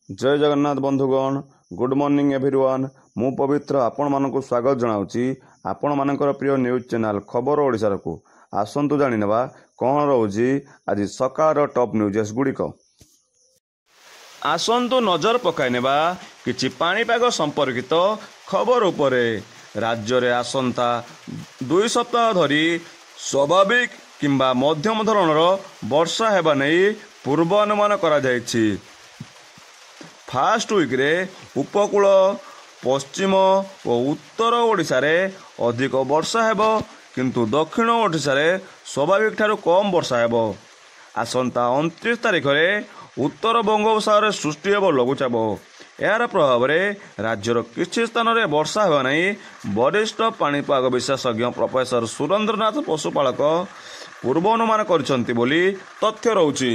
जय जगन्नाथ बंधुगण good morning everyone मु पवित्र आपण मानक स्वागत जनाऊँगी आपण मानकर प्रिय न्यूज चैनल खबर ओडिशार को आसंतु जानिनेबा कौन रोजी आज सकाळ टॉप न्यूजेस गुड़िक आसंतु नजर पकाइनेबा किछि पाणीपाग संपर्कित खबर उपरे। राज्य रे आसंता 2 सप्ताह धरी स्वाभाविक किंबा मध्यम धरणर वर्षा हेबा नै पूर्वानुमान करा जायछि। फास्ट वीक रे उपकूल पश्चिम और उत्तर ओडिशा रे अधिक वर्षा हेबो किंतु दक्षिण ओडिशा रे स्वाभाविक ठारू कम वर्षा हेबो। आसंता 29 तारिख रे उत्तर बंगोपसागर सृष्टि हेबो लघुचाप। यार प्रभाव रे राज्यर किछि स्थान रे वर्षा हेबा नै वरिष्ठ पाणीपाग विशेषज्ञ प्रोफेसर सुरेंद्रनाथ पशुपालक पूर्वानुमान करिसंती बोली तथ्य रहउछि।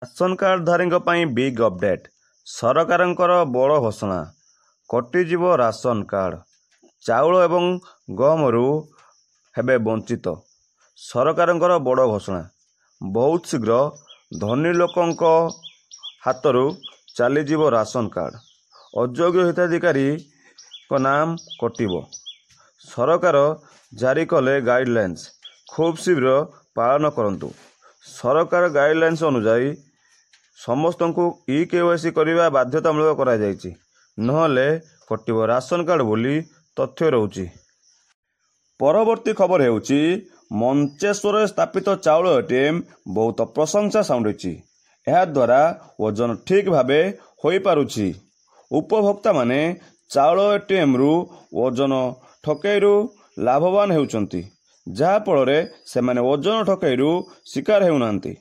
राशन कार्ड धारीଙ୍କ ପାଇଁ बिग अपडेट। सरकारଙ୍କର बड़ घोषणा कटिଯିବ राशन कार्ड। चाउल एवं गहमरू हेबे वंचित। सरकारଙ୍କର बड़ घोषणा बहुत शीघ्र धनी लोकଙ୍କ हातरू चलीଯିବ राशन कार्ड। अयोग्य हिताधिकारी नाम कटिब। सरकार जारी कले गाइडलाइंस खूब शीघ्र पालन करंतु। सरकार गाइडलाइंस अनुसार समस्त को केवाईसी करने बाध्यतामूलक करा जायछि, नहले कटिब राशन कार्ड बोली तथ्य रहउछि। परवर्ती खबर हेउछि मंचेश्वर स्थापित चाउल एटीएम बहुत प्रशंसा साउंडुछि। ଏହା द्वारा वजन ठीक भावे होई पारुछि। उपभोक्ता माने चाउल एटीएम रु वजन ठकैरु लाभवान हेउचंती, जहा फଳରେ सेमाने वजन ठकैरु शिकार हेउनांती।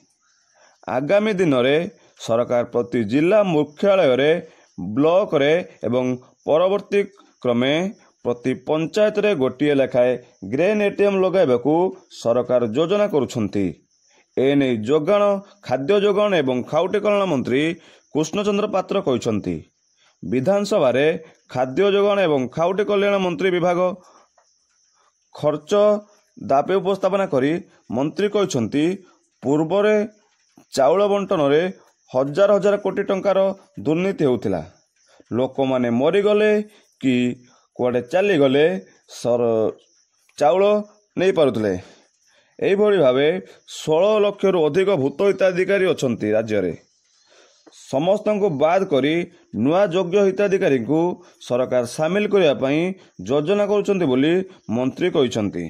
आगामी दिन में सरकार प्रति जिला मुख्यालय रे ब्लॉक रे एवं परवर्ती क्रमे प्रति पंचायत रे गोटिए लेखाए ग्रेन एटीएम लगाइबाकू सरकार योजना करुछंती। एने जोगाण खाद्य जोगाण एवं खाउटी कल्याण मंत्री कृष्णचंद्र पात्र कहिसंती। विधानसभा रे खाद्य जोगाण एवं खाउटी कल्याण मंत्री विभाग खर्च दाबी उपस्थापना करी मंत्री कहिसंती पूर्व रे चाउल बंटन रे हजार हजार कोटी टंकार दुर्नीति होउथिला। लोक माने मरीगले कि कुआडे चली गले चाउल नहीं पारुथिले। एही भली भावे 16 लाख रु अधिक भूत हिताधिकारी अछंती। राज्य रे समस्त को बाद करी नुआ योग्य हिताधिकारी को सरकार सामिल करिया पई योजना करुछंती बोली मंत्री कहिसंती।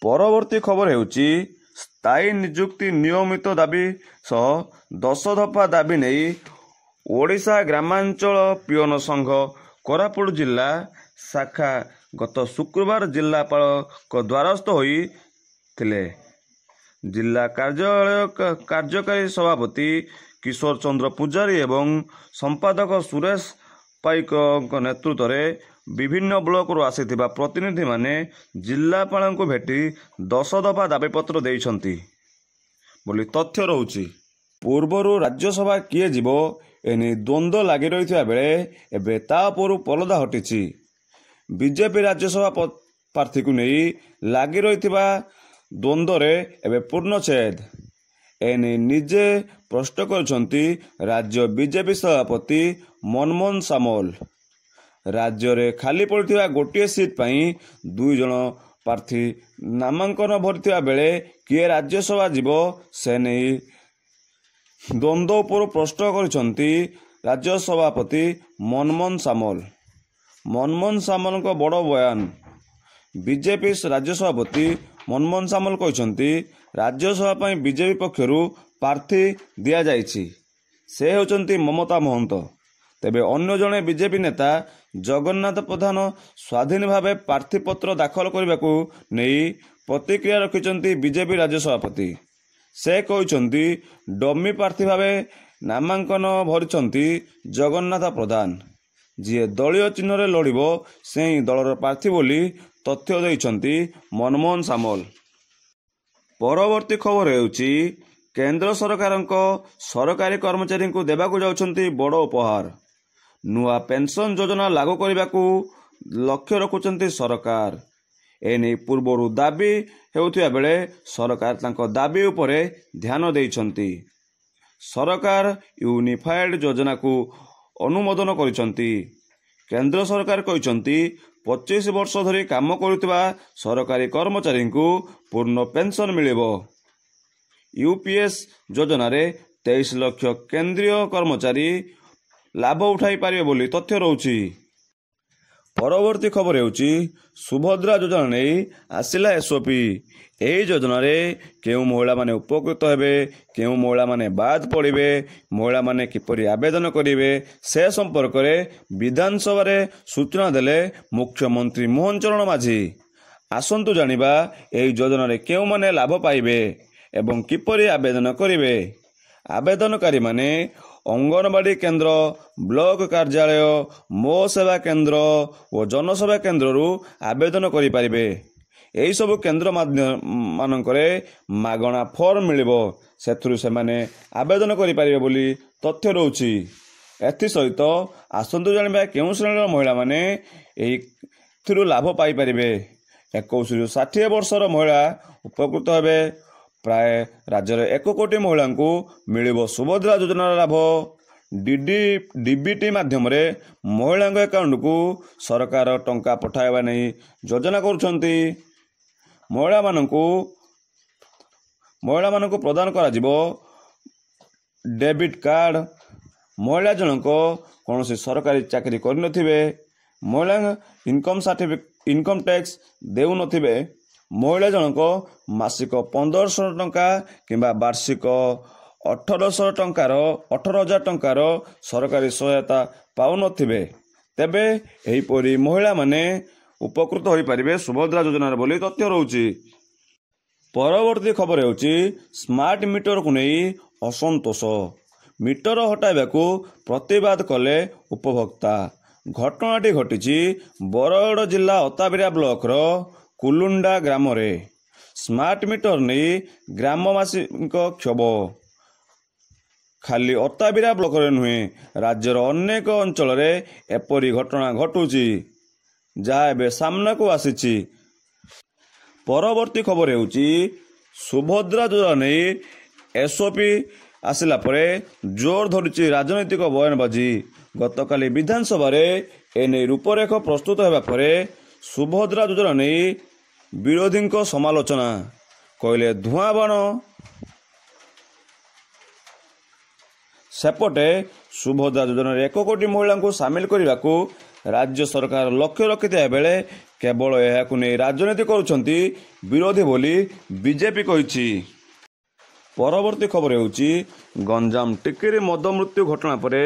परवर्ती खबर हेउची स्थायी नियुक्ति नियमित दाबी सह 10 दफा दाबी नहीं ओडिशा ग्रामांचल पियन संघ कोरापुट जिला शाखा गत शुक्रवार जिलापाल द्वारस्थ होई थिले। जिला कार्यालय कार्यकारी सभापति किशोर चंद्र पुजारी एवं संपादक सुरेश पाइक नेतृत्व में विभिन्न ब्लॉक रु आसीथिबा प्रतिनिधि माने जिलापाल को भेटी 10 दफा दाबीपत्र देइछंती बोली तथ्य रहउछि। पूर्वरु राज्यसभा किए जीवो एने द्वंद्व लगी रही बेले एबे तापरु पलदा हटिछि। बीजेपी राज्यसभा प्रार्थी को नहीं लगी रही द्वंद्व रे एबे पूर्णछेद। एने निजे प्रश्न करछंती राज्य बीजेपी सभापति मनमोहन सामल। राज्य रे खाली पड़िथिबा गोटिए सीट पई 2 जण प्रार्थी नामांकन भरिथिबा बेले किए राज्यसभा जीवो से नहीं द्वंद्व उपर प्रश्न करिसंती राज्य सभापति मनमोहन सामल। मनमोहन सामल को बड़ बयान। बीजेपी राज्य सभापति मनमोहन सामल कहिसंती राज्यसभा पई बीजेपी पक्षरु प्रार्थी दिया जाइछि, से होचंती ममता महंत। तेबे अन्य जने बीजेपी नेता जगन्नाथ प्रधान स्वाधीन भावे प्रार्थीपत्र दाखल करने नहीं प्रतिक्रिया रखिंट बीजेपी राज्य सभापति। से कहते डमी प्रार्थी भावे नामांकन भरिछंती जगन्नाथ प्रधान। जी दलीय चिन्ह रे लड़िबो से ही दलर प्रार्थी बोली तथ्य देइछंती मनमोहन सामल। परवर्ती खबर हेउची केंद्र सरकारଙ୍କ सरकारी कर्मचारी को देबाकू जाउछंती बड़ उपहार। नुआ पेंशन योजना लागू करने को लक्ष्य रखुचंती सरकार। एने पूर्वरु दाबी हेउथिबा बेले सरकार तांको दाबी उपरे ध्यान देइछंती। ସରକାର ୟୁନିଫାଏଡ୍ ଯୋଜନାକୁ ଅନୁମୋଦନ କରିଛନ୍ତି। କେନ୍ଦ୍ର ସରକାର କହିଛନ୍ତି 25 ବର୍ଷ ଧରି କାମ କରୁଥିବା ସରକାରୀ କର୍ମଚାରୀଙ୍କୁ ପୂର୍ଣ୍ଣ ପେନ୍ସନ୍ ମିଳିବ। ୟୁପିଏସ୍ ଯୋଜନାରେ 23 ଲକ୍ଷ କେନ୍ଦ୍ରୀୟ କର୍ମଚାରୀ ଲାଭ ଉଠାଇ ପାରିବେ ବୋଲି ତଥ୍ୟ ରହୁଛି। ପରବର୍ତ୍ତୀ ଖବର ହେଉଛି ସୁଭଦ୍ରା ଯୋଜନା ନେଇ ଆସିଲା ଏସ୍ଓପି। ଏହି ଯୋଜନାରେ କେଉଁ ମହିଳାମାନେ ଉପକୃତ ହେବେ, କେଉଁ ମହିଳାମାନେ ବାଦ୍ ପଡ଼ିବେ, ମହିଳାମାନେ କିପରି ଆବେଦନ କରିବେ ସେ ସମ୍ପର୍କରେ ବିଧାନସଭାରେ ସୂଚନା ଦେଲେ ମୁଖ୍ୟମନ୍ତ୍ରୀ ମୋହନ ଚରଣ ମାଝୀ। ଆସନ୍ତୁ ଜାଣିବା ଏହି ଯୋଜନାରେ କେଉଁମାନେ ଲାଭ ପାଇବେ ଏବଂ କିପରି ଆବେଦନ କରିବେ। ଆବେଦନକାରୀମାନେ ଅଙ୍ଗନବାଡ଼ି କେନ୍ଦ୍ର, ବ୍ଲକ କାର୍ଯ୍ୟାଳୟ, ମୋ ସେବା କେନ୍ଦ୍ର ଓ ଜନସେବା କେନ୍ଦ୍ରରୁ ଆବେଦନ କରିପାରିବେ। ଏହିସବୁ କେନ୍ଦ୍ର ମାନଙ୍କରେ ମାଗଣା ଫର୍ମ ମିଳିବ, ସେଥିରୁ ସେମାନେ ଆବେଦନ କରିପାରିବେ ବୋଲି ତଥ୍ୟ ରହୁଛି। ଏଥିସହିତ ଆସନ୍ତୁ ଜାଣିବା କେଉଁ ଶ୍ରେଣୀର ମହିଳାମାନେ ଏଥିରୁ ଲାଭ ପାଇପାରିବେ। 21ରୁ 60 ବର୍ଷର ମହିଳା ଉପକୃତ ହେବେ। ପ୍ରାୟ ରାଜ୍ୟରେ 1 କୋଟି ମହିଳାଙ୍କୁ ମିଳିବ ସୁଭଦ୍ରା ଯୋଜନାର ଲାଭ। ଡିବିଟି ମାଧ୍ୟମରେ ମହିଳାଙ୍କ ଆକାଉଣ୍ଟକୁ ସରକାର ଟଙ୍କା ପଠାଇବା ନେଇ ଯୋଜନା କରୁଛନ୍ତି। ମହିଳାମାନଙ୍କୁ ପ୍ରଦାନ କରାଯିବ ଡେବିଟ୍ କାର୍ଡ଼। ମହିଳା ଜଣକ କୌଣସି ସରକାରୀ ଚାକିରି କରିନଥିବେ, ମହିଳା ଇନକମ୍ ଟ୍ୟାକ୍ସ ଦେଉନଥିବେ, ମହିଳା ଜଣକ ମାସିକ 1500 ଟଙ୍କା କିମ୍ବା ବାର୍ଷିକ 18,000 ଟଙ୍କାର ସରକାରୀ ସହାୟତା ପାଉନଥିବେ, ତେବେ ଏହିପରି ମହିଳାମାନେ ଉପକୃତ ହୋଇପାରିବେ ସୁଭଦ୍ରା ଯୋଜନାରେ ବୋଲି ତଥ୍ୟ ରହୁଛି। ପରବର୍ତ୍ତୀ ଖବର ହେଉଛି ସ୍ମାର୍ଟ ମିଟରକୁ ନେଇ ଅସନ୍ତୋଷ। ମିଟର ହଟାଇବାକୁ ପ୍ରତିବାଦ କଲେ ଉପଭୋକ୍ତା। ଘଟଣାଟି ଘଟିଛି ବରଗଡ଼ ଜିଲ୍ଲା ଅତାବିରା ବ୍ଲକର କୁଲୁଣ୍ଡା ଗ୍ରାମରେ। ସ୍ମାର୍ଟ ମିଟର ନେଇ ଗ୍ରାମବାସୀଙ୍କ କ୍ଷୋଭ। ଖାଲି ଅତାବିରା ବ୍ଲକରେ ନୁହେଁ, ରାଜ୍ୟର ଅନେକ ଅଞ୍ଚଳରେ ଏପରି ଘଟଣା ଘଟୁଛି, ଯାହା ଏବେ ସାମ୍ନାକୁ ଆସିଛି। ପରବର୍ତ୍ତୀ ଖବର ହେଉଛି ସୁଭଦ୍ରା ଯୋଜନା ନେଇ ଏସ୍ଓପି ଆସିଲା ପରେ ଜୋର ଧରିଛି ରାଜନୈତିକ ବୟାନବାଜି। ଗତକାଲି ବିଧାନସଭାରେ ଏନେଇ ରୂପରେଖ ପ୍ରସ୍ତୁତ ହେବା ପରେ ସୁଭଦ୍ରା ଯୋଜନା ନେଇ ବିରୋଧୀଙ୍କ ସମାଲୋଚନା। କହିଲେ ଧୂଆଁ ବାଣ। ସେପଟେ ସୁଭଦ୍ରା ଯୋଜନାରେ 1 କୋଟି ମହିଳାଙ୍କୁ ସାମିଲ କରିବାକୁ ରାଜ୍ୟ ସରକାର ଲକ୍ଷ୍ୟ ରଖିଥିବା ବେଳେ କେବଳ ଏହାକୁ ନେଇ ରାଜନୀତି କରୁଛନ୍ତି ବିରୋଧୀ ବୋଲି ବିଜେପି କହିଛି। ପରବର୍ତ୍ତୀ ଖବର ହେଉଛି ଗଞ୍ଜାମ ଟିକିରି ମଦ ମୃତ୍ୟୁ ଘଟଣା ପରେ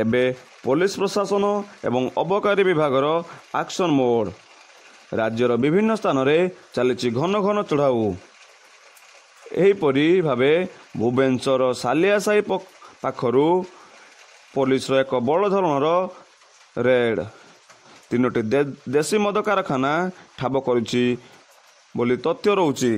ଏବେ ପୋଲିସ ପ୍ରଶାସନ ଏବଂ ଅବକାରୀ ବିଭାଗର ଆକ୍ସନ ମୋଡ୍। ରାଜ୍ୟର ବିଭିନ୍ନ ସ୍ଥାନରେ ଚାଲିଛି ଘନ ଘନ ଚଢ଼ାଉ। ଏହିପରି ଭାବେ ଭୁବନେଶ୍ୱର ସାଲିଆସାହି ପାଖରୁ ପୋଲିସର ଏକ ବଡ଼ ଧରଣର ରେଡ୍ 3ଟି ଦେଶୀ ମଦ କାରଖାନା ଠାବ କରିଛି ବୋଲି ତଥ୍ୟ ରହୁଛି।